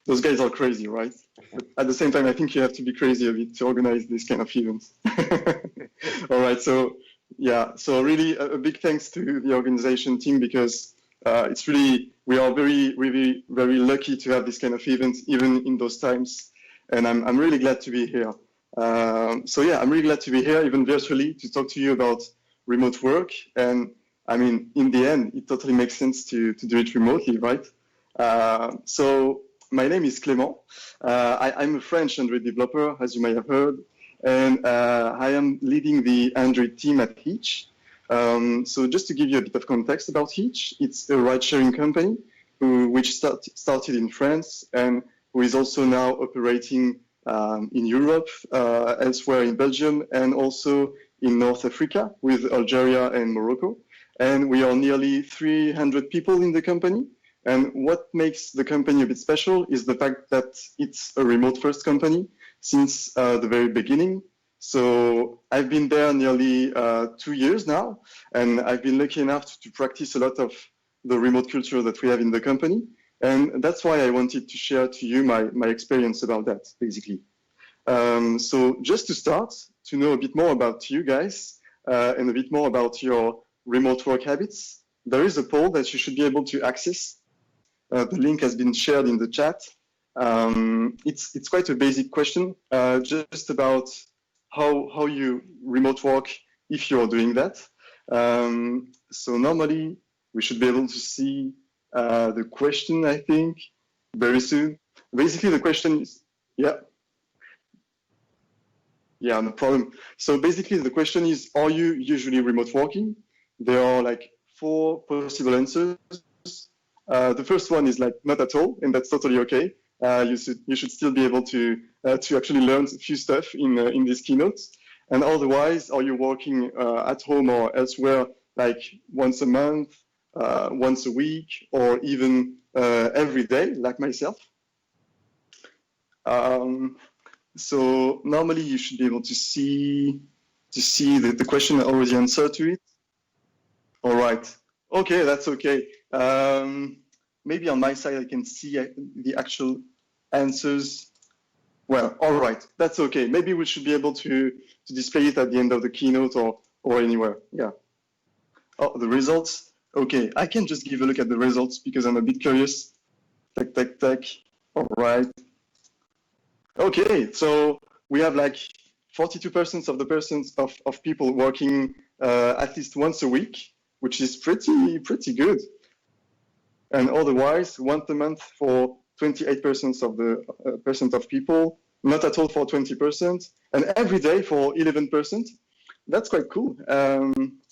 Those guys are crazy, right? But at the same time, I think you have to be crazy a bit to organize this kind of events. All right, so yeah, so really a big thanks to the organization team, because it's really, we are very lucky to have this kind of event even in those times, and I'm really glad to be here. So yeah, I'm really glad to be here, even virtually, to talk to you about remote work. And I mean, in the end, it totally makes sense to do it remotely, right? So my name is Clement. I'm a French Android developer, as you may have heard, and I am leading the Android team at Heetch. So just to give you a bit of context about Heetch, it's a ride-sharing company which started in France and who is also now operating in Europe, elsewhere in Belgium, and also in North Africa with Algeria and Morocco. And we are nearly 300 people in the company. And what makes the company a bit special is the fact that it's a remote-first company since the very beginning. So I've been there nearly 2 years now, and I've been lucky enough to practice a lot of the remote culture that we have in the company. And that's why I wanted to share to you my experience about that, basically. So just to start, to know a bit more about you guys and a bit more about your remote work habits, there is a poll that you should be able to access. The link has been shared in the chat. It's quite a basic question, just about how you remote work if you're doing that. So normally we should be able to see the question, I think, very soon. Basically, the question is, yeah, no problem. So basically, the question is, are you usually remote working? There are like 4 possible answers. The first one is like not at all, and that's totally okay. You should still be able to actually learn a few stuff in this keynote. And otherwise, are you working at home or elsewhere, like once a month, once a week, or even every day, like myself? So normally you should be able to see the question already answered to it. All right. Okay, that's okay. Maybe on my side I can see the actual answers. Well, all right, that's okay. Maybe we should be able to display it at the end of the keynote or anywhere. Yeah. Oh, the results. Okay, I can just give a look at the results because I'm a bit curious. Tac. All right. Okay, so we have like 42% of the of people working at least once a week, which is pretty good. And otherwise, once a month for 28% of the percent of people, not at all for 20%, and every day for 11%. That's quite cool.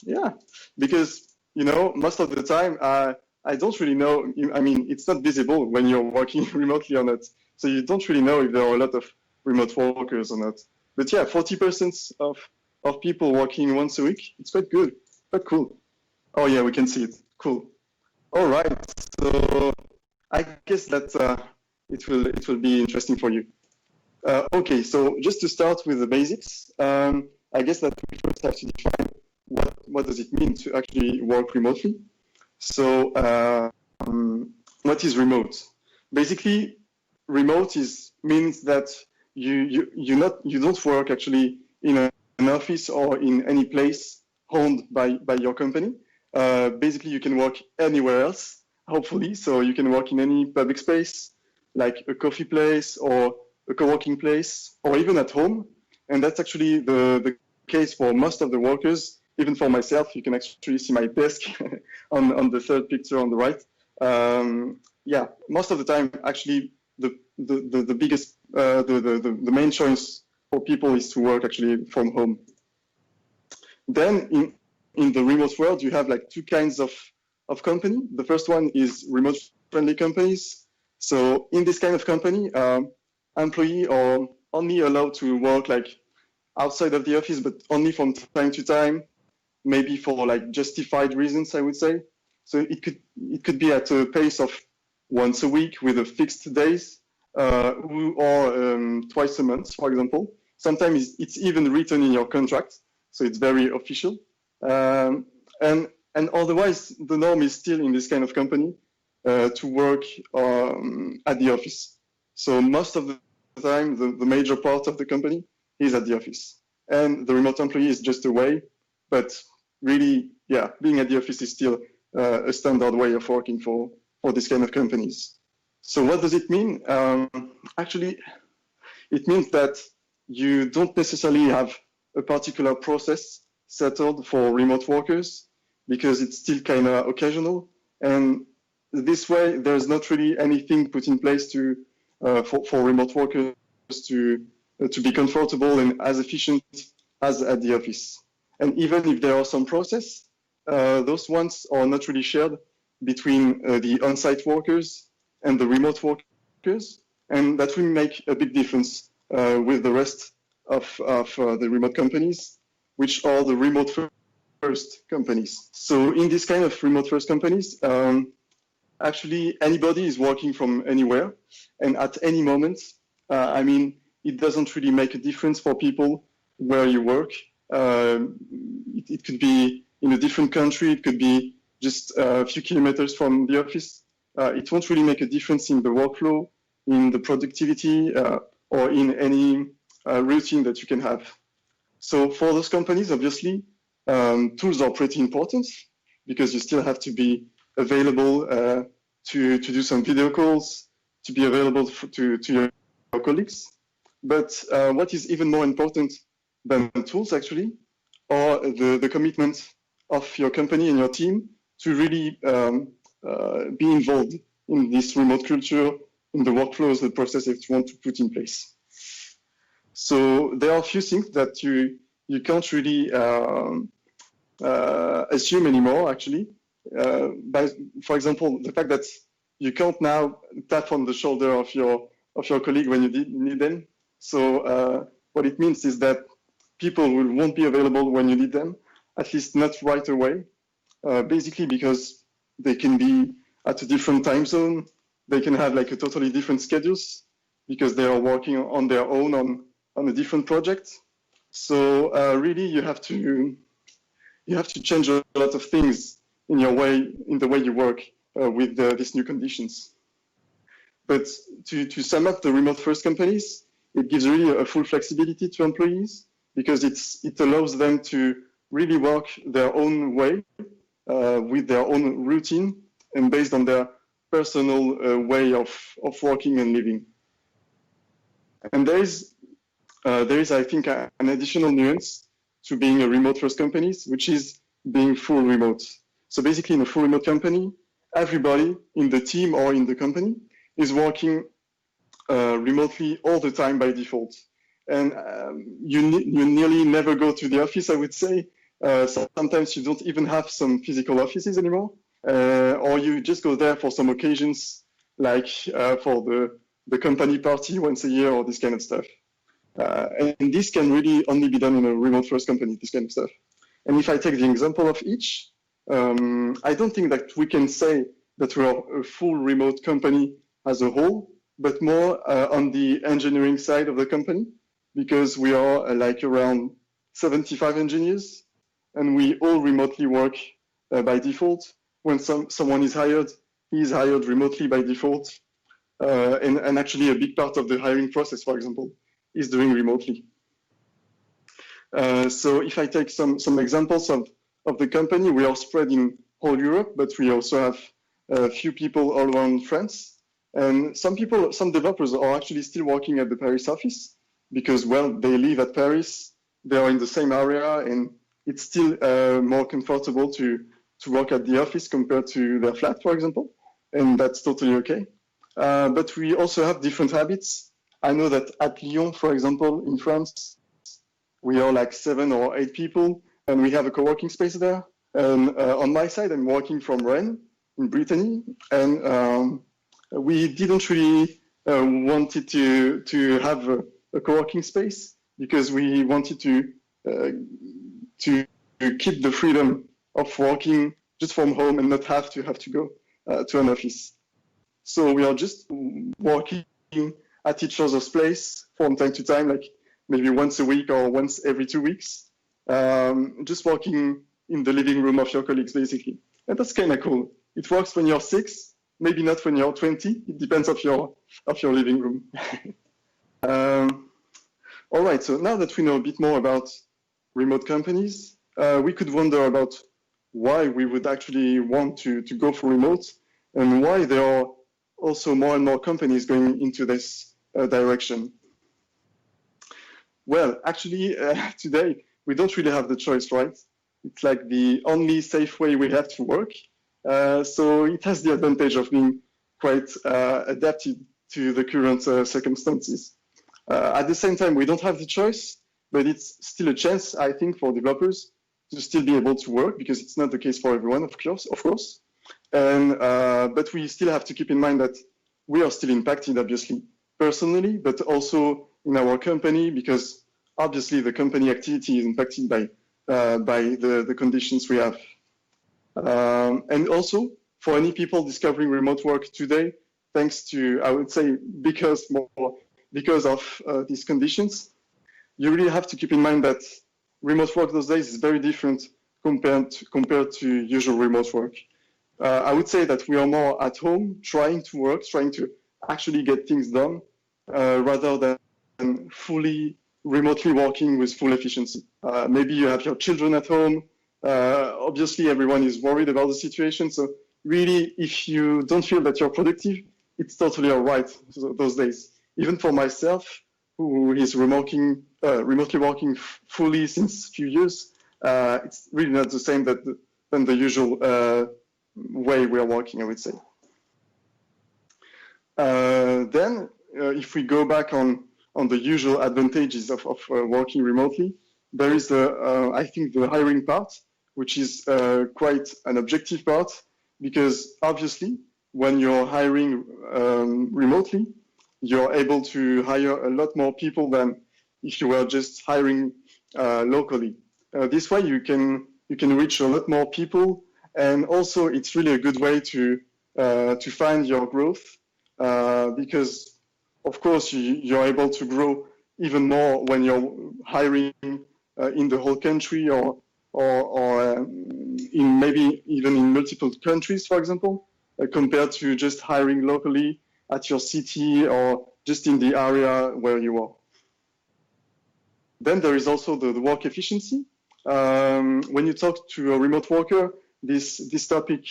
Yeah, because most of the time I don't really know. I mean, it's not visible when you're working remotely or not, so you don't really know if there are a lot of remote workers or not. But yeah, 40% of people working once a week. It's quite good, quite cool. Oh yeah, we can see it. Cool. All right, so I guess that it will be interesting for you. Okay, so just to start with the basics, I guess that we first have to define what does it mean to actually work remotely. So what is remote? Basically, remote means that you don't work actually in an office or in any place owned by your company. Basically, you can work anywhere else, hopefully. So you can work in any public space, like a coffee place or a co-working place, or even at home. And that's actually the case for most of the workers. Even for myself, you can actually see my desk on the third picture on the right. Yeah, most of the time, actually, the biggest, the main choice for people is to work actually from home. Then in the remote world, you have like 2 kinds of company. The first one is remote-friendly companies. So in this kind of company, employees are only allowed to work like outside of the office, but only from time to time, maybe for like justified reasons, I would say. So it could be at a pace of once a week with a fixed days, or twice a month, for example. Sometimes it's even written in your contract, so it's very official. And otherwise, the norm is still in this kind of company to work at the office. So most of the time, the major part of the company is at the office. And the remote employee is just a way, but really, yeah, being at the office is still a standard way of working for this kind of companies. So what does it mean? Actually, it means that you don't necessarily have a particular process settled for remote workers because it's still kind of occasional. And this way, there's not really anything put in place to for remote workers to be comfortable and as efficient as at the office. And even if there are some process, those ones are not really shared between the on-site workers and the remote workers, and that will make a big difference with the rest of the remote companies, which are the remote first companies. So in this kind of remote first companies, actually anybody is working from anywhere, and at any moment, I mean, it doesn't really make a difference for people where you work. It could be in a different country, it could be just a few kilometers from the office. It won't really make a difference in the workflow, in the productivity, or in any routine that you can have. So for those companies, obviously, tools are pretty important because you still have to be available to do some video calls, to be available to your colleagues. But what is even more important than tools, actually, are the commitment of your company and your team to really be involved in this remote culture, in the workflows, the processes you want to put in place. So there are a few things that you can't really assume anymore, actually. For example, the fact that you can't now tap on the shoulder of your colleague when you need them. So what it means is that people won't be available when you need them, at least not right away, basically because they can be at a different time zone. They can have like a totally different schedules because they are working on their own on a different project. So really you have to change a lot of things in the way you work with these new conditions. But to sum up the remote first companies, it gives really a full flexibility to employees because it allows them to really work their own way with their own routine and based on their personal way of working and living. And there is, I think, an additional nuance to being a remote first companies, which is being full remote. So basically in a full remote company, everybody in the team or in the company is working remotely all the time by default. And you nearly never go to the office, I would say. Sometimes you don't even have some physical offices anymore, or you just go there for some occasions, like for the company party once a year or this kind of stuff. And this can really only be done in a remote first company, this kind of stuff. And if I take the example of Heetch, I don't think that we can say that we are a full remote company as a whole, but more on the engineering side of the company, because we are like around 75 engineers, and we all remotely work by default. When someone is hired, he is hired remotely by default. And actually a big part of the hiring process, for example, is doing remotely. So if I take some examples of the company, we are spread in whole Europe, but we also have a few people all around France. And some developers are actually still working at the Paris office because, well, they live at Paris, they are in the same area, and it's still more comfortable to work at the office compared to their flat, for example, and that's totally okay. But we also have different habits. I know that at Lyon, for example, in France, we are like 7 or 8 people, and we have a co-working space there. And on my side, I'm working from Rennes in Brittany, and we didn't really wanted to have a co-working space because we wanted to keep the freedom of working just from home and not have to go to an office. So we are just working at each other's place from time to time, like maybe once a week or once every 2 weeks, just working in the living room of your colleagues, basically. And that's kind of cool. It works when you're 6, maybe not when you're 20. It depends of your living room. All right, so now that we know a bit more about remote companies, we could wonder about why we would actually want to go for remote and why there are also more and more companies going into this direction. Well, actually, today, we don't really have the choice, right? It's like the only safe way we have to work. So it has the advantage of being quite adapted to the current circumstances. At the same time, we don't have the choice, but it's still a chance, I think, for developers to still be able to work, because it's not the case for everyone, of course. And but we still have to keep in mind that we are still impacted, obviously, personally, but also in our company, because obviously the company activity is impacted by the conditions we have. And also, for any people discovering remote work today, thanks to, I would say, because of these conditions, you really have to keep in mind that remote work those days is very different compared to usual remote work. I would say that we are more at home, trying to actually get things done, rather than fully remotely working with full efficiency. Maybe you have your children at home. Obviously, everyone is worried about the situation. So really, if you don't feel that you're productive, it's totally all right those days. Even for myself, who is remotely working fully since a few years, it's really not the same than the usual way we are working, I would say. Then, if we go back on the usual advantages of working remotely, there is I think the hiring part, which is quite an objective part, because obviously when you're hiring remotely, you're able to hire a lot more people than if you were just hiring locally. This way you can reach a lot more people, and also it's really a good way to find your growth, because of course you're able to grow even more when you're hiring in the whole country, or in maybe even in multiple countries, for example, compared to just hiring locally at your city or just in the area where you are. Then there is also the work efficiency. When you talk to a remote worker, this topic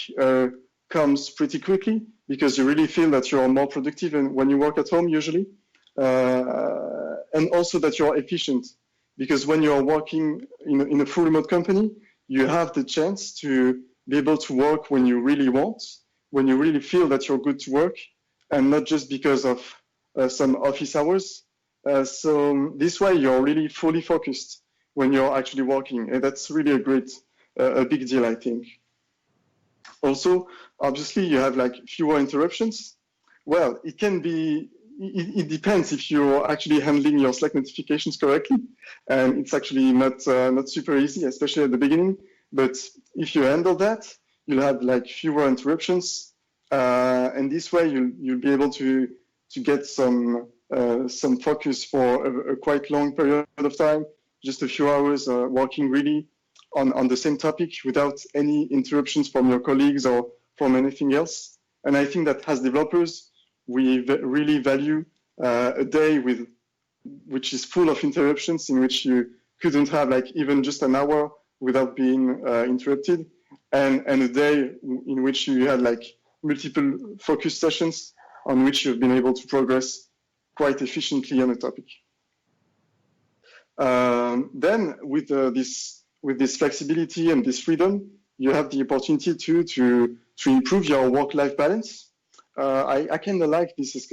comes pretty quickly, because you really feel that you're more productive when you work at home usually, and also that you're efficient, because when you're working in a full remote company, you have the chance to be able to work when you really want, when you really feel that you're good to work, and not just because of some office hours. So this way you're really fully focused when you're actually working, and that's really a big deal, I think. Also, obviously, you have like fewer interruptions. Well, it can be, it depends if you're actually handling your Slack notifications correctly, and it's actually not super easy, especially at the beginning. But if you handle that, you'll have like fewer interruptions, and this way you'll be able to get some focus for a quite long period of time, just a few hours working really on the same topic without any interruptions from your colleagues or from anything else. And I think that as developers, we really value a day which is full of interruptions, in which you couldn't have like even just an hour without being interrupted, and a day in which you had like multiple focus sessions on which you've been able to progress quite efficiently on a topic. Then with this flexibility and this freedom, you have the opportunity to improve your work-life balance. I kind of like this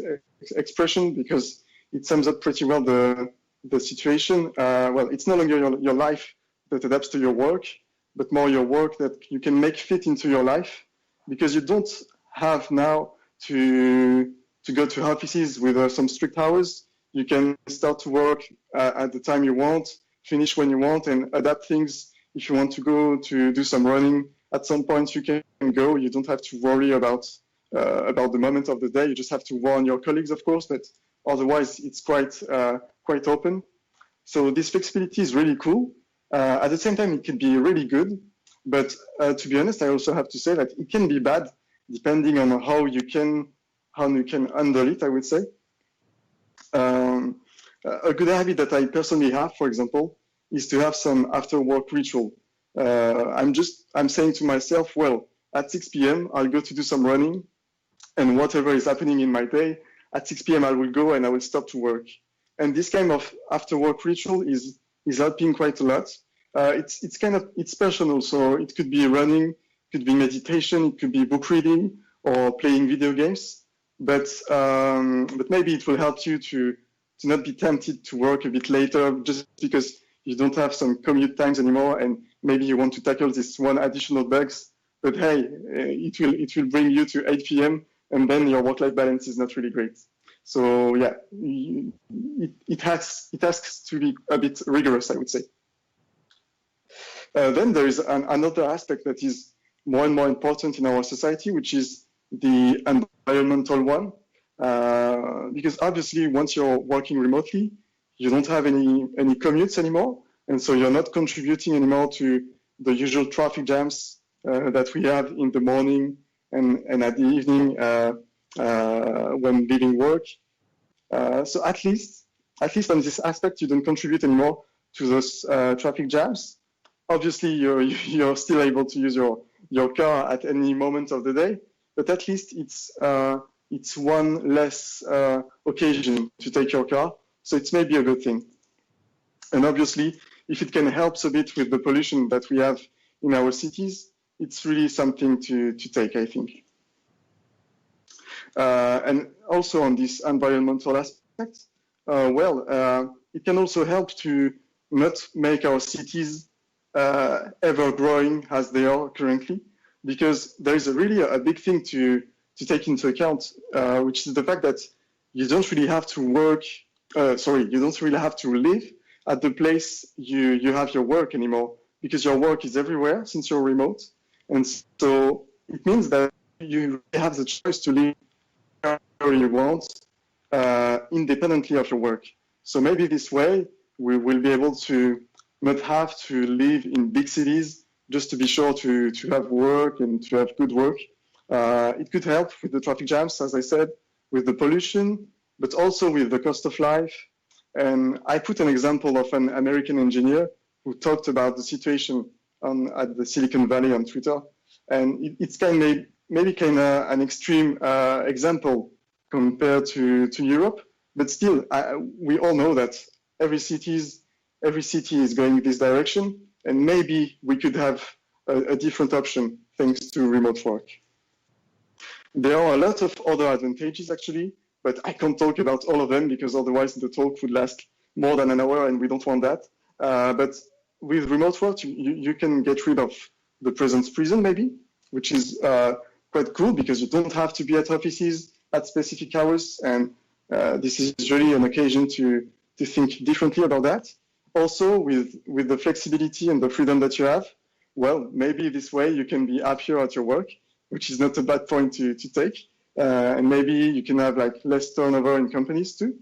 expression because it sums up pretty well the situation. Well, it's no longer your life that adapts to your work, but more your work that you can make fit into your life, because you don't have now to go to offices with some strict hours. You can start to work at the time you want, finish when you want, and adapt things. If you want to go to do some running, at some point you can go. You don't have to worry about the moment of the day. You just have to warn your colleagues, of course, but otherwise it's quite open. So this flexibility is really cool. At the same time, it can be really good. But to be honest, I also have to say that it can be bad, depending on how you can handle it, I would say. A good habit that I personally have, for example, is to have some after-work ritual. I'm saying to myself, well, at 6 p.m. I'll go to do some running, and whatever is happening in my day, at 6 p.m. I will go and I will stop to work. And this kind of after-work ritual is helping quite a lot. It's personal, so it could be running, it could be meditation, it could be book reading or playing video games. But maybe it will help you to not be tempted to work a bit later just because you don't have some commute times anymore, and maybe you want to tackle this one additional bugs. But hey, it will bring you to 8 p.m. and then your work-life balance is not really great. So yeah, it asks to be a bit rigorous, I would say. Then there is another aspect that is more and more important in our society, which is the environmental one. Because obviously, once you're working remotely, you don't have any commutes anymore, and so you're not contributing anymore to the usual traffic jams that we have in the morning and at the evening when leaving work. So at least on this aspect, you don't contribute anymore to those traffic jams. Obviously, you're still able to use your car at any moment of the day, but at least it's one less occasion to take your car, so it's maybe a good thing. And obviously, if it can help a bit with the pollution that we have in our cities, it's really something to take, I think. And also on this environmental aspect, it can also help to not make our cities ever growing as they are currently, because there is really a big thing to take into account, which is the fact that you don't really have to you don't really have to live at the place you have your work anymore, because your work is everywhere since you're remote. And so it means that you have the choice to live wherever you want, independently of your work. So maybe this way we will be able to not have to live in big cities just to be sure to have work and to have good work. It could help with the traffic jams, as I said, with the pollution, but also with the cost of life. And I put an example of an American engineer who talked about the situation at the Silicon Valley on Twitter. And it's maybe an extreme example compared to Europe, but still, we all know that every city is going this direction, and maybe we could have a different option thanks to remote work. There are a lot of other advantages actually, but I can't talk about all of them because otherwise the talk would last more than an hour and we don't want that. But with remote work, you can get rid of the presence prison maybe, which is quite cool because you don't have to be at offices at specific hours, and this is really an occasion to think differently about that. Also, with the flexibility and the freedom that you have, well, maybe this way you can be happier at your work, which is not a bad point to take. And maybe you can have like less turnover in companies too.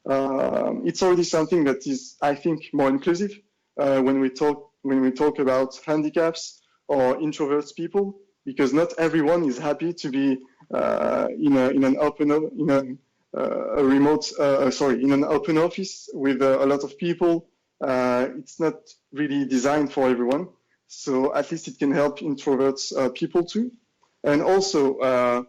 It's already something that is, I think, more inclusive when we talk about handicaps or introverts people, because not everyone is happy to be in an open office with a lot of people. It's not really designed for everyone. So at least it can help introverts people too. And also,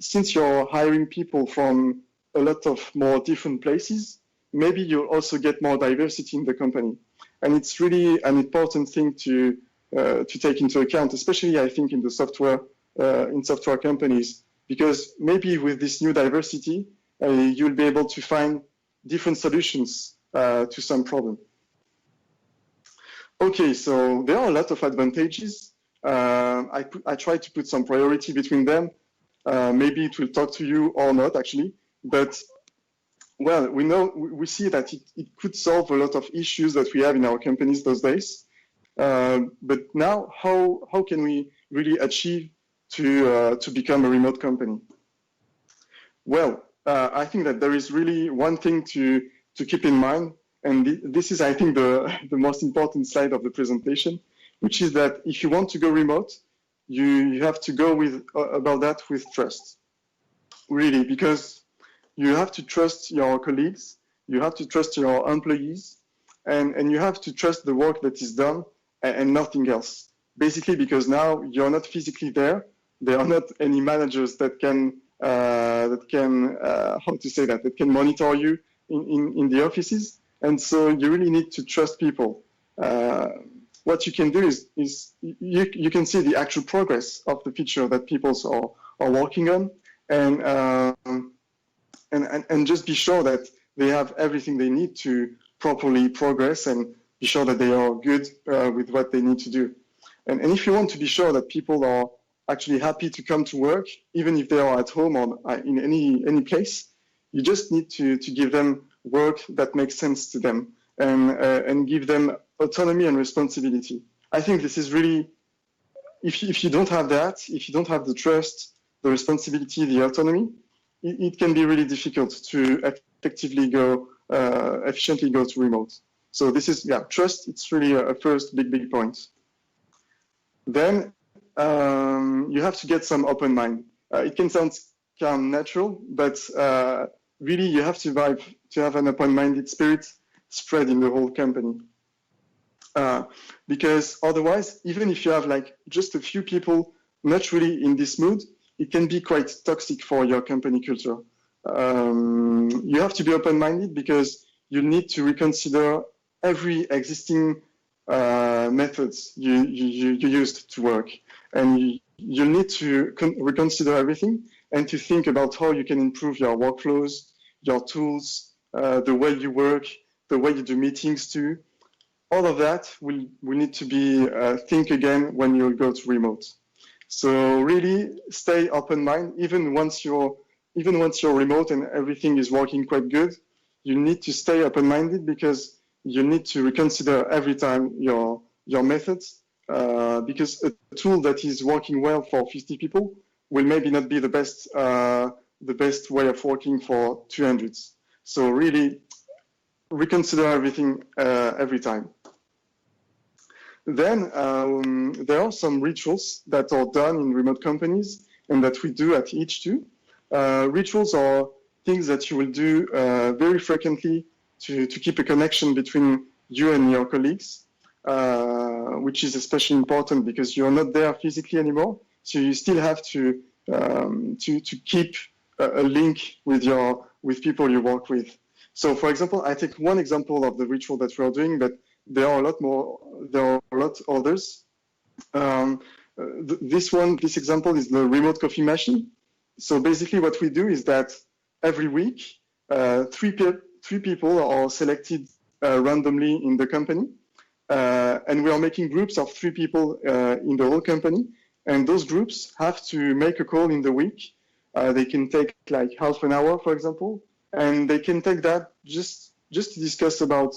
since you're hiring people from a lot of more different places, maybe you'll also get more diversity in the company. And it's really an important thing to take into account, especially I think in software companies, because maybe with this new diversity, you'll be able to find different solutions to some problem. Okay, so there are a lot of advantages. I try to put some priority between them. Maybe it will talk to you or not, actually. But, well, we see that it could solve a lot of issues that we have in our companies those days. But now, how can we really achieve to become a remote company? Well, I think that there is really one thing to keep in mind, and this is, I think, the most important slide of the presentation, which is that if you want to go remote, you have to go with about that with trust, really, because you have to trust your colleagues, you have to trust your employees, and you have to trust the work that is done and nothing else. Basically, because now you're not physically there. There are not any managers that can how to say that can monitor you in the offices, and so you really need to trust people. What you can do is you can see the actual progress of the feature that people are working on, and just be sure that they have everything they need to properly progress and be sure that they are good with what they need to do. And if you want to be sure that people are actually happy to come to work, even if they are at home or in any place, you just need to give them work that makes sense to them and give them autonomy and responsibility. I think this is really, if you don't have that, if you don't have the trust, the responsibility, the autonomy, it can be really difficult to effectively efficiently go to remote. So this is, trust, it's really a first big point. Then you have to get some open mind. It can sound kind of natural, but really you have to have an open-minded spirit spread in the whole company. Because otherwise, even if you have like just a few people not really in this mood, it can be quite toxic for your company culture. You have to be open-minded because you need to reconsider every existing methods you used to work, and you need to reconsider everything and to think about how you can improve your workflows, your tools, the way you work, the way you do meetings too. All of that will need to be think again when you go to remote. So really stay open-minded, even once you're remote and everything is working quite good. You need to stay open-minded because you need to reconsider every time your methods, because a tool that is working well for 50 people will maybe not be the best way of working for 200. So really reconsider everything every time. Then there are some rituals that are done in remote companies and that we do at Heetch too. Rituals are things that you will do very frequently to keep a connection between you and your colleagues, which is especially important because you're not there physically anymore. So you still have to keep a link with people you work with. So for example, I take one example of the ritual that we are doing, but there are a lot more. There are a lot others. This example is the remote coffee machine. So basically, what we do is that every week, three people are selected randomly in the company, and we are making groups of 3 people in the whole company. And those groups have to make a call in the week. They can take like half an hour, for example, and they can take that just to discuss about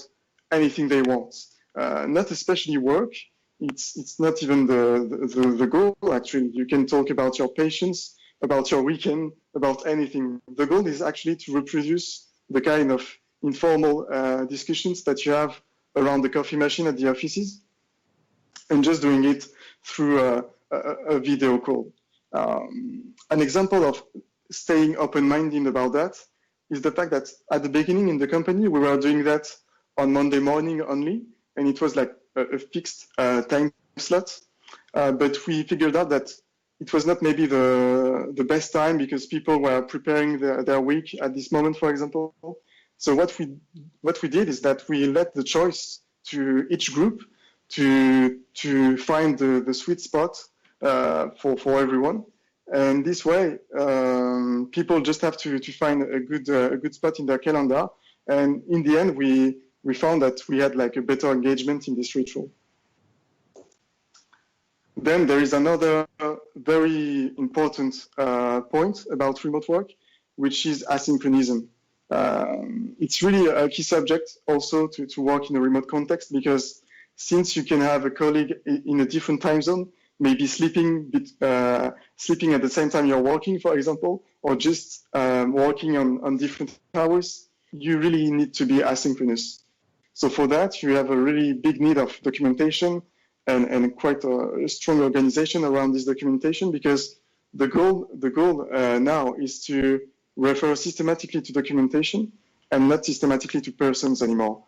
anything they want. Not especially work. It's not even the goal, actually. You can talk about your patients, about your weekend, about anything. The goal is actually to reproduce the kind of informal discussions that you have around the coffee machine at the offices, and just doing it through a video call. An example of staying open-minded about that is the fact that at the beginning in the company, we were doing that on Monday morning only, and it was like a fixed time slot. But we figured out that it was not maybe the best time because people were preparing their week at this moment, for example. So what we did is that we let the choice to each group to find the sweet spot for everyone. And this way, people just have to find a good spot in their calendar. And in the end, we found that we had like a better engagement in this ritual. Then there is another very important point about remote work, which is asynchronism. It's really a key subject also to work in a remote context, because since you can have a colleague in a different time zone, maybe sleeping at the same time you're working, for example, or just working on different hours, you really need to be asynchronous. So for that, you have a really big need of documentation and quite a strong organization around this documentation, because the goal now is to refer systematically to documentation and not systematically to persons anymore.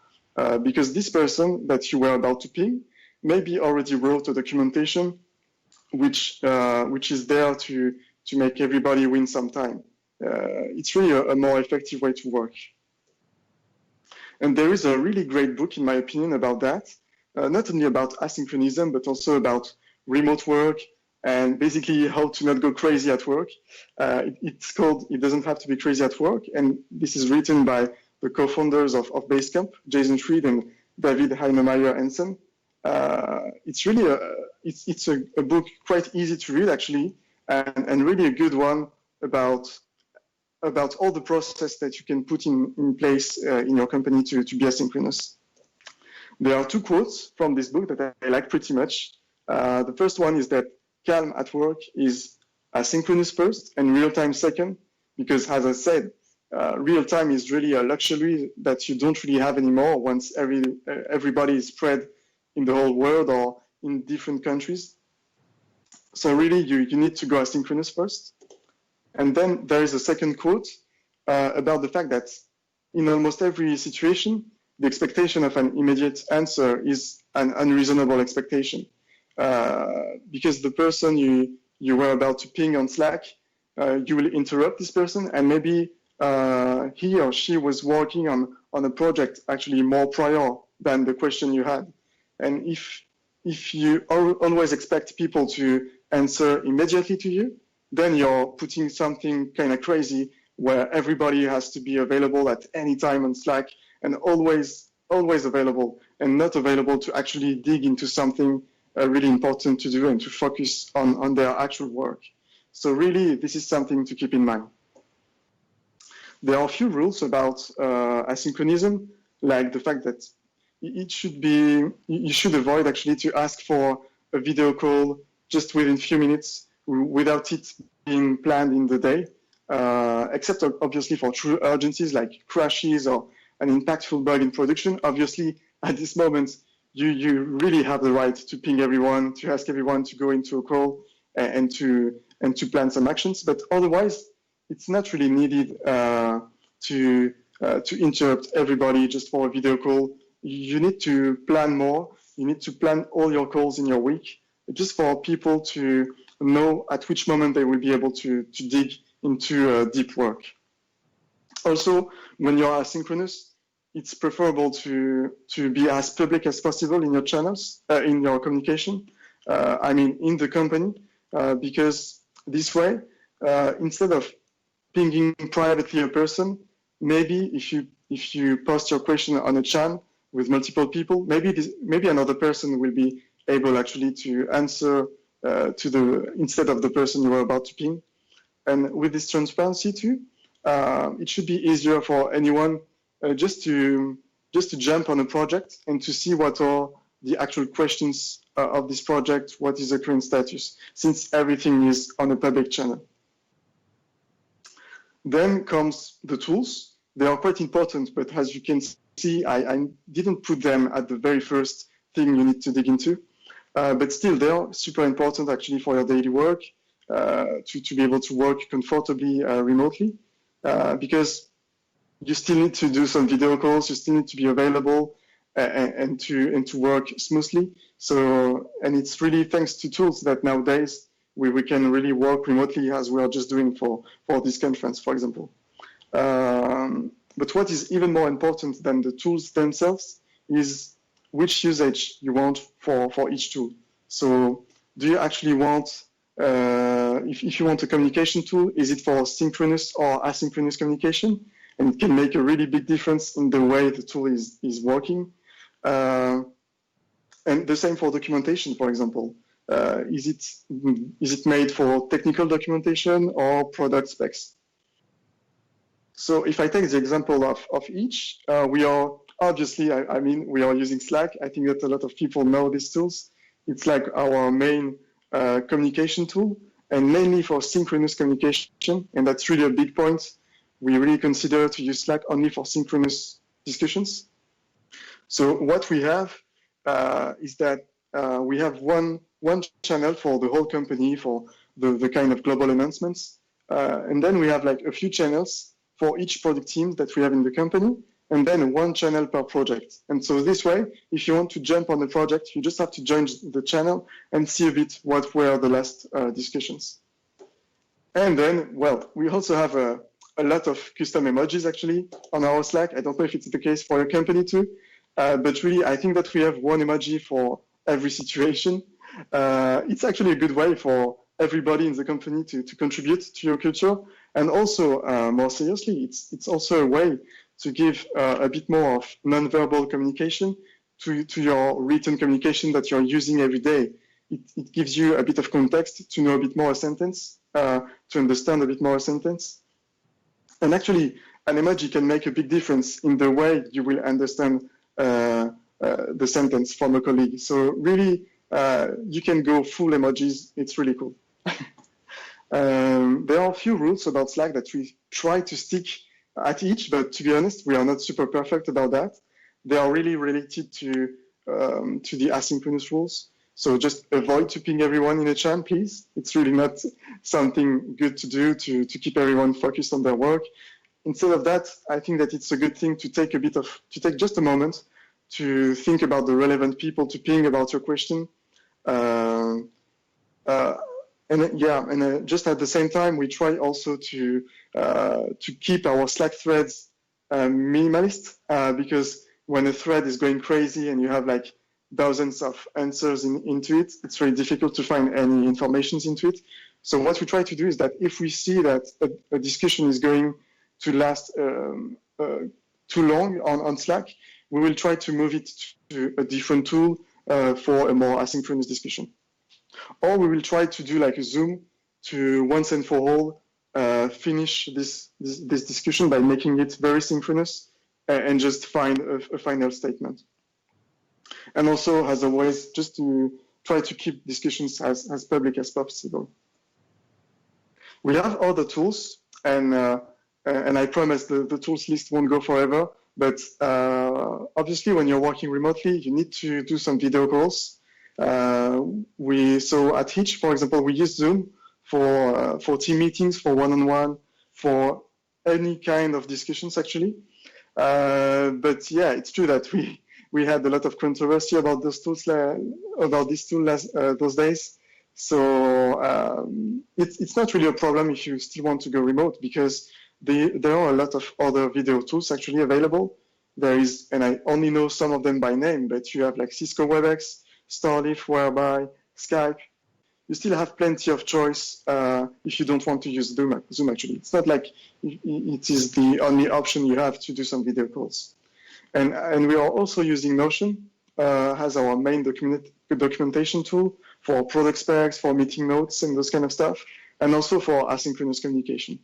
Because this person that you were about to ping maybe already wrote a documentation which is there to make everybody win some time. It's really a more effective way to work. And there is a really great book, in my opinion, about that, not only about asynchronism, but also about remote work and basically how to not go crazy at work. It's called It Doesn't Have to Be Crazy at Work, and this is written by the co-founders of Basecamp, Jason Fried and David Heinemeier-Hansen. It's really it's a book quite easy to read, actually, and really a good one about all the process that you can put in place in your company to be asynchronous. There are two quotes from this book that I like pretty much. The first one is that calm at work is asynchronous first and real-time second, because as I said, real-time is really a luxury that you don't really have anymore once everybody is spread in the whole world or in different countries. So really, you need to go asynchronous first. And then there is a second quote about the fact that in almost every situation, the expectation of an immediate answer is an unreasonable expectation. Because the person you were about to ping on Slack, you will interrupt this person, and maybe he or she was working on a project actually more prior than the question you had. And if you always expect people to answer immediately to you, then you're putting something kind of crazy where everybody has to be available at any time on Slack and always available, and not available to actually dig into something really important to do and to focus on their actual work. So really, this is something to keep in mind. There are a few rules about asynchronism, like the fact that you should avoid actually to ask for a video call just within a few minutes without it being planned in the day, except obviously for true urgencies like crashes or an impactful bug in production. Obviously, at this moment, you really have the right to ping everyone, to ask everyone to go into a call and to plan some actions. But otherwise, it's not really needed to interrupt everybody just for a video call. You need to plan more. You need to plan all your calls in your week, just for people to know at which moment they will be able to dig into deep work. Also, when you're asynchronous, it's preferable to be as public as possible in your channels, in your communication, in the company, because this way, instead of pinging privately a person, maybe if you post your question on a channel with multiple people, maybe another person will be able actually to answer instead of the person you were about to ping. And with this transparency too, it should be easier for anyone just to jump on a project and to see what are the actual questions of this project, what is the current status, since everything is on a public channel. Then comes the tools. They are quite important, but as you can see, I didn't put them at the very first thing you need to dig into. But still, they are super important actually for your daily work, to be able to work comfortably remotely, because you still need to do some video calls, you still need to be available and to work smoothly. So, and it's really thanks to tools that nowadays we can really work remotely, as we are just doing for this conference, for example. But what is even more important than the tools themselves is which usage you want for each tool. So do you actually want, if you want a communication tool, is it for synchronous or asynchronous communication? And it can make a really big difference in the way the tool is working. And the same for documentation, for example. Is it made for technical documentation or product specs? So if I take the example of each, we are obviously, we are using Slack. I think that a lot of people know these tools. It's like our main communication tool, and mainly for synchronous communication. And that's really a big point. We really consider to use Slack only for synchronous discussions. So what we have is that we have one channel for the whole company for the kind of global announcements. And then we have like a few channels for each product team that we have in the company, and then one channel per project. And so this way, if you want to jump on the project, you just have to join the channel and see a bit what were the last discussions. And then, well, we also have a lot of custom emojis actually on our Slack. I don't know if it's the case for your company too, but really, I think that we have one emoji for every situation. It's actually a good way for everybody in the company to contribute to your culture. And also, more seriously, it's also a way to give a bit more of non-verbal communication to your written communication that you're using every day. It gives you a bit of context to know a bit more a sentence, to understand a bit more a sentence. And actually, an emoji can make a big difference in the way you will understand the sentence from a colleague. So really, you can go full emojis. It's really cool. There are a few rules about Slack that we try to stick at each, but to be honest, we are not super perfect about that. They are really related to the asynchronous rules. So just avoid to ping everyone in a chat, please. It's really not something good to do to keep everyone focused on their work. Instead of that, I think that it's a good thing to take just a moment to think about the relevant people to ping about your question. And just at the same time, we try also to keep our Slack threads minimalist, because when a thread is going crazy and you have like dozens of answers into it, it's very difficult to find any information into it. So what we try to do is that if we see that a discussion is going to last too long on Slack, we will try to move it to a different tool for a more asynchronous discussion. Or we will try to do like a Zoom to once and for all finish this discussion by making it very synchronous and just find a final statement. And also, as always, just to try to keep discussions as public as possible. We have other tools, and I promise the tools list won't go forever, but obviously when you're working remotely, you need to do some video calls. So at Heetch, for example, we use Zoom for team meetings, for one-on-one, for any kind of discussions actually. But yeah, it's true that we had a lot of controversy about those tools, about this tool those days. So it's not really a problem if you still want to go remote, because there are a lot of other video tools actually available. There is, and I only know some of them by name, but you have like Cisco WebEx, Starleaf, Whereby, Skype. You still have plenty of choice if you don't want to use Zoom actually. It's not like it is the only option you have to do some video calls. And we are also using Notion as our main documentation tool for product specs, for meeting notes and those kind of stuff, and also for asynchronous communication.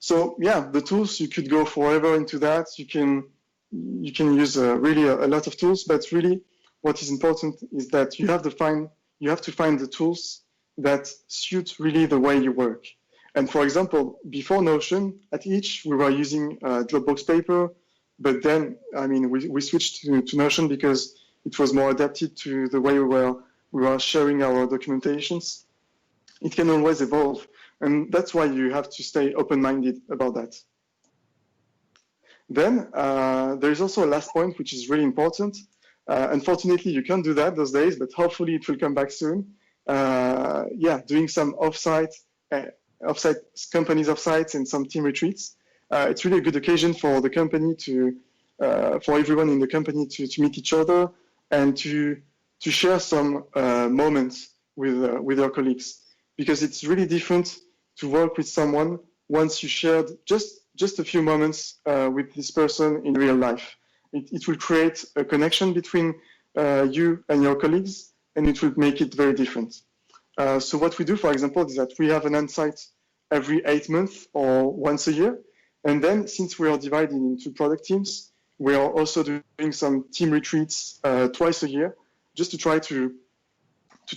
So yeah, the tools, you could go forever into that. You can use really a lot of tools, but really what is important is that you have to find the tools that suit really the way you work. And for example, before Notion, at Heetch, we were using Dropbox Paper, but then, I mean, we switched to Notion because it was more adapted to the way we were sharing our documentations. It can always evolve, and that's why you have to stay open-minded about that. Then there is also a last point, which is really important. Unfortunately, you can't do that those days, but hopefully it will come back soon. Doing some offsite companies offsites and some team retreats. It's really a good occasion for the company for everyone in the company to meet each other and to share some moments with your colleagues, because it's really different to work with someone once you shared just a few moments with this person in real life. It will create a connection between you and your colleagues, and it will make it very different. So what we do, for example, is that we have an Offsite every 8 months or once a year. And then since we are divided into product teams, we are also doing some team retreats twice a year, just to try to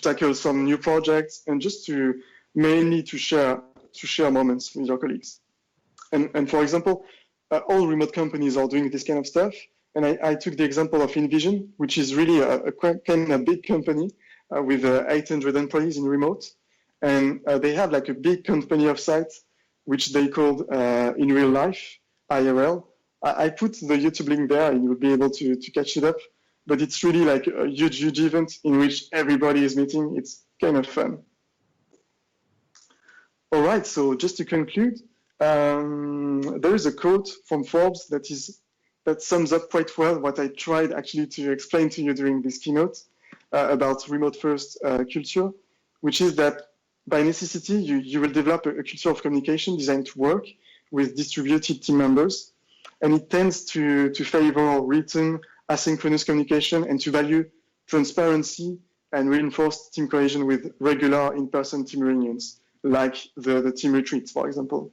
tackle some new projects and just to mainly to share moments with your colleagues. And for example, all remote companies are doing this kind of stuff. and I took the example of InVision, which is really a kind of big company with 800 employees in remote. And they have like a big company Offsite, which they called In Real Life, IRL. I put the YouTube link there and you'll be able to catch it up. But it's really like a huge, huge event in which everybody is meeting. It's kind of fun. All right, so just to conclude, there is a quote from Forbes that sums up quite well what I tried actually to explain to you during this keynote about remote first culture, which is that by necessity, you will develop a culture of communication designed to work with distributed team members. And it tends to favor written asynchronous communication and to value transparency and reinforce team cohesion with regular in-person team reunions, like the team retreats, for example.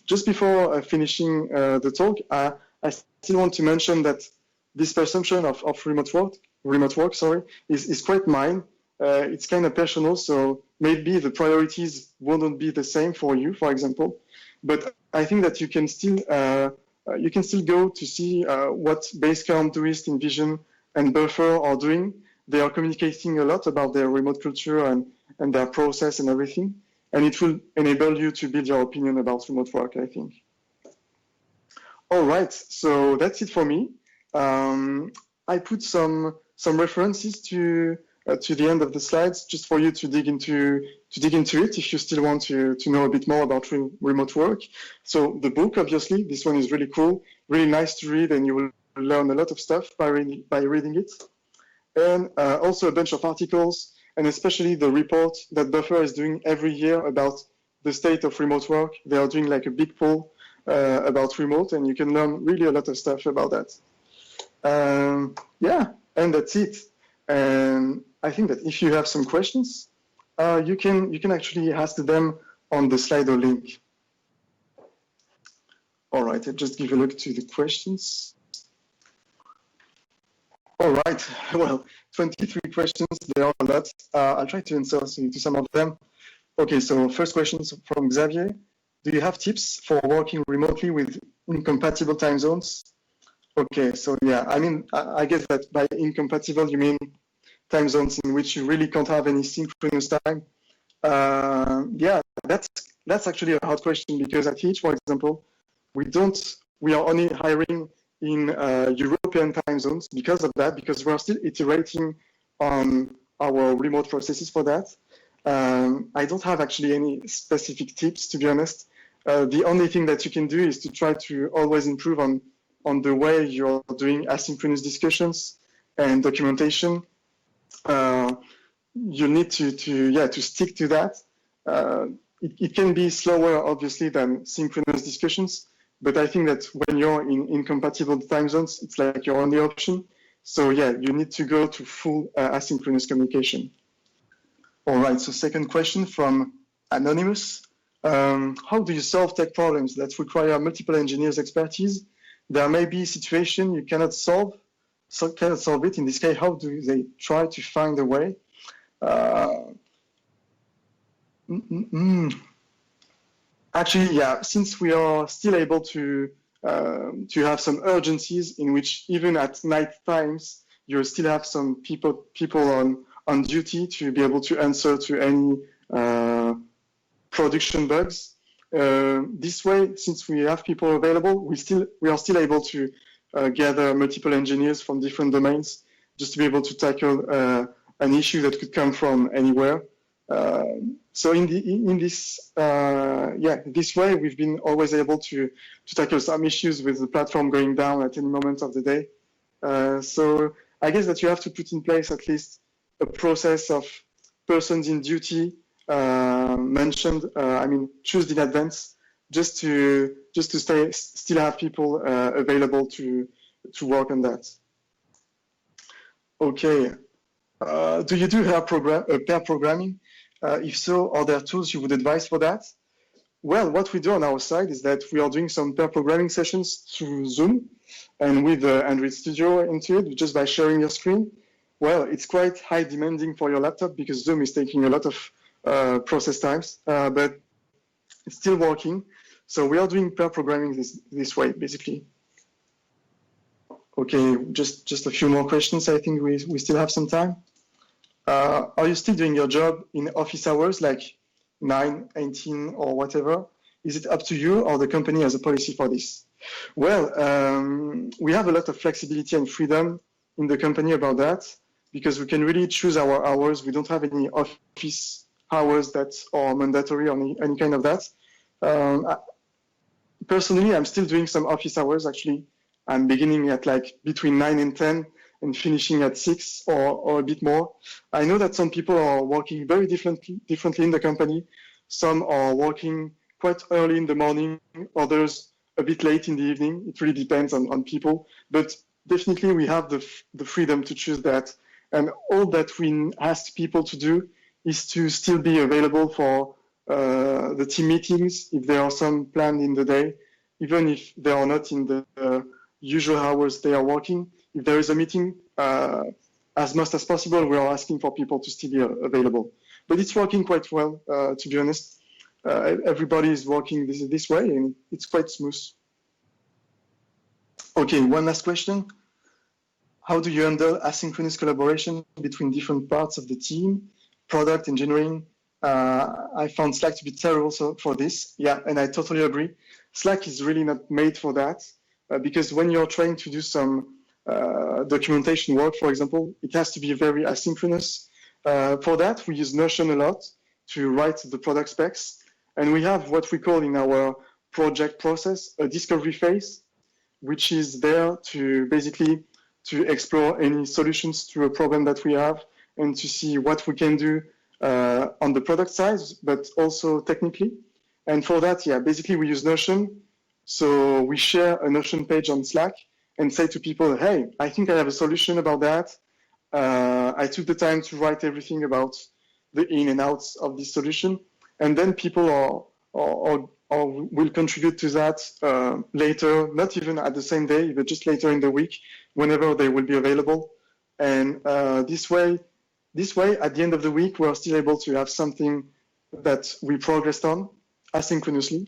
Just before finishing the talk, I still want to mention that this perception of remote work, is quite mine. It's kind of personal, so maybe the priorities wouldn't be the same for you, for example. But I think that you can still go to see what Basecamp, Doist, InVision, and Buffer are doing. They are communicating a lot about their remote culture and their process and everything. And it will enable you to build your opinion about remote work, I think. All right, so that's it for me. I put some references to the end of the slides, just for you to dig into it if you still want to know a bit more about remote work. So the book, obviously, this one is really cool, really nice to read, and you will learn a lot of stuff by reading it. And also a bunch of articles, and especially the report that Buffer is doing every year about the state of remote work. They are doing like a big poll about remote, and you can learn really a lot of stuff about that. Yeah, and that's it. And I think that if you have some questions, you can actually ask them on the Slido link. All right, I'll just give a look to the questions. All right, well, 23 questions, there are a lot. I'll try to answer to some of them. Okay, so first question from Xavier. Do you have tips for working remotely with incompatible time zones? Okay, so yeah, I mean, I guess that by incompatible, you mean time zones in which you really can't have any synchronous time. Yeah, that's actually a hard question, because at Heetch, for example, we are only hiring in European time zones because of that, because we're still iterating on our remote processes for that. I don't have actually any specific tips, to be honest. The only thing that you can do is to try to always improve on the way you're doing asynchronous discussions and documentation. You need to stick to that. It can be slower, obviously, than synchronous discussions, but I think that when you're in incompatible time zones, it's like your only option. So yeah, you need to go to full asynchronous communication. All right, so second question from Anonymous. How do you solve tech problems that require multiple engineers' expertise? There may be a situation you cannot solve it. In this case, how do they try to find a way? Actually, yeah, since we are still able to have some urgencies in which even at night times, you still have some people on duty to be able to answer to any production bugs. This way, since we have people available, we are still able to gather multiple engineers from different domains just to be able to tackle an issue that could come from anywhere. So in this way, we've been always able to tackle some issues with the platform going down at any moment of the day. So I guess that you have to put in place at least a process of persons in duty mentioned. I mean, choose in advance, just to still have people available to work on that. Okay. Do you do pair programming? If so, are there tools you would advise for that? Well, what we do on our side is that we are doing some pair programming sessions through Zoom and with Android Studio into it, just by sharing your screen. Well, it's quite high demanding for your laptop because Zoom is taking a lot of process times, but it's still working. So we are doing pair programming this way, basically. Okay, just a few more questions. I think we still have some time. Are you still doing your job in office hours, like 9, 18, or whatever? Is it up to you, or the company has a policy for this? Well, we have a lot of flexibility and freedom in the company about that, because we can really choose our hours. We don't have any office hours that are mandatory or any kind of that. Personally, I'm still doing some office hours, actually. I'm beginning at like between 9 and 10 and finishing at 6 or a bit more. I know that some people are working very differently in the company. Some are working quite early in the morning, others a bit late in the evening. It really depends on people. But definitely we have the freedom to choose that. And all that we ask people to do is to still be available for the team meetings, if there are some planned in the day, even if they are not in the usual hours they are working. If there is a meeting, as much as possible, we are asking for people to still be available. But it's working quite well, to be honest. Everybody is working this way, and it's quite smooth. Okay, one last question. How do you handle asynchronous collaboration between different parts of the team, product, engineering? I found Slack to be terrible for this. Yeah, and I totally agree. Slack is really not made for that, because when you're trying to do some documentation work, for example, it has to be very asynchronous. For that, we use Notion a lot to write the product specs. And we have what we call in our project process a discovery phase, which is there to basically to explore any solutions to a problem that we have and to see what we can do on the product side, but also technically. And for that, yeah, basically we use Notion. So we share a Notion page on Slack and say to people, hey, I think I have a solution about that. I took the time to write everything about the in and outs of this solution. And then people will contribute to that later, not even at the same day, but just later in the week, whenever they will be available. And this way, at the end of the week, we're still able to have something that we progressed on asynchronously.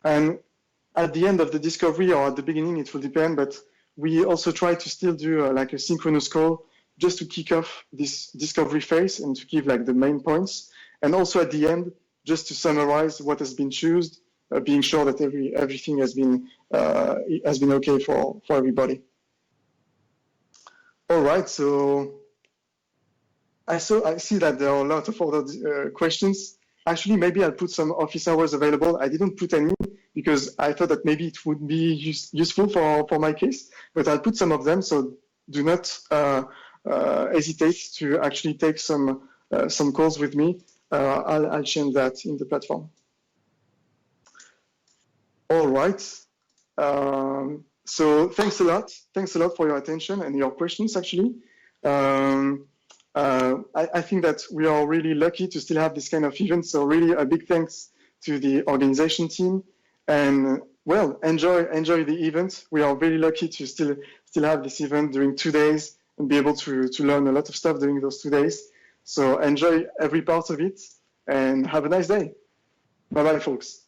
And at the end of the discovery or at the beginning, it will depend, but we also try to still do like a synchronous call just to kick off this discovery phase and to give like the main points. And also at the end, just to summarize what has been chosen, being sure that everything has been okay for everybody. All right, so I see that there are a lot of other questions. Actually, maybe I'll put some office hours available. I didn't put any because I thought that maybe it would be useful for my case, but I'll put some of them. So do not hesitate to actually take some calls with me. I'll change that in the platform. All right. So thanks a lot. Thanks a lot for your attention and your questions, actually. I think that we are really lucky to still have this kind of event. So really a big thanks to the organization team. And well, enjoy the event. We are very lucky to still have this event during 2 days and be able to learn a lot of stuff during those 2 days. So enjoy every part of it and have a nice day. Bye-bye, folks.